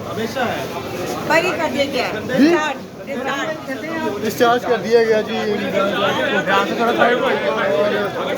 हमेशा है। बरी कर दिया गया डिस्चार्ज कर दिया गया जी। यहाँ से थोड़ा साइड क्या कर रहे हैं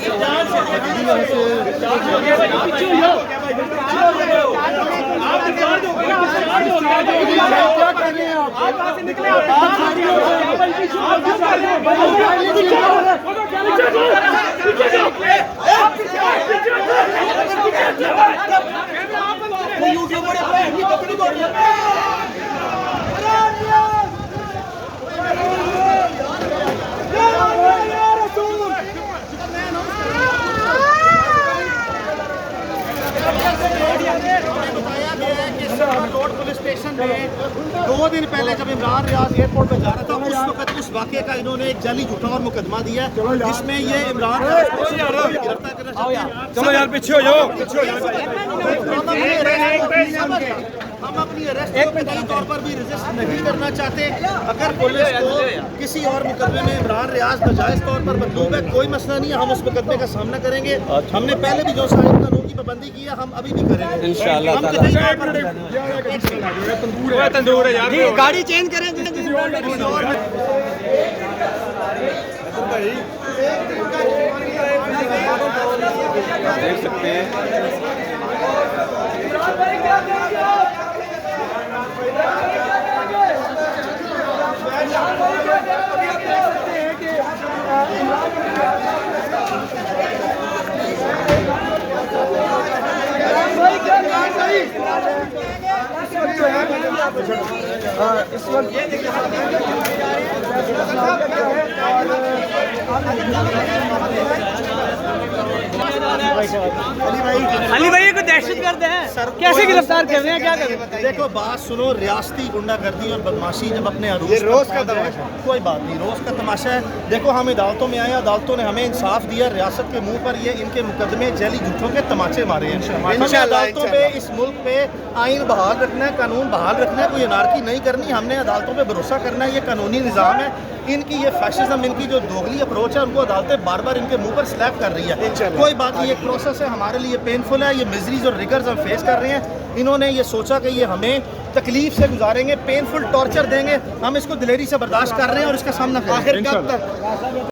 रोड पुलिस स्टेशन में 2 दिन पहले जब इमरान रियाज एयरपोर्ट पे जा रहा था उस वक्त उस वाक़े का इन्होंने एक जाली झूठा और मुकदमा दिया जिसमें ये इमरान रियाज को गिरफ्तार करना चाहते हैं। चलो यार पीछे हो जाओ, पीछे हो जाओ। हम अपनी अरेस्ट को कतई तौर पर भी रजिस्ट नहीं करना चाहते। अगर पुलिस को किसी और मुकदमे में इमरान रियाज नाजायज तौर पर मतलूब है, कोई मसला नहीं है, हम उस मुकदमे का सामना करेंगे। हमने पहले भी जो साहिब कानून की पाबंदी की है हम अभी भी करेंगे इंशाअल्लाह। तंदूर है यार, गाड़ी चेंज करें। देख सकते हैं इस वक्त अली भाई को दहशतगर्द है, कैसे गिरफ्तार कर रहे हैं, क्या कर रहे हैं? देखो बात सुनो, रियासती गुंडागर्दी और बदमाशी जब अपने अरूज रोज का तमाशा, कोई बात नहीं, रोज का तमाशा है। देखो हम अदालतों में आए, अदालतों ने हमें इंसाफ दिया, रियासत के मुंह पर ये इनके मुकदमे जैली झूठों के तमाचे मारे हैं। हमने अदालतों पे इस मुल्क पे आइन बहाल रखना है, कानून बहाल रखना है, कोई अनारकी नहीं करनी। हमने अदालतों पे भरोसा करना है, ये कानूनी निज़ाम है। इनकी ये फैशिज्म, इनकी जो दोगली अप्रोच है, उनको अदालतें बार बार इनके मुंह पर स्लैप कर रही है। कोई बात नहीं, एक प्रोसेस है, हमारे लिए पेनफुल है, ये मिजरीज और रिगर्स हम फेस कर रहे हैं। इन्होंने ये सोचा कि ये हमें तकलीफ से गुजारेंगे, पेनफुल टॉर्चर देंगे, हम इसको दिलेरी से बर्दाश्त कर रहे हैं और इसका सामना करेंगे।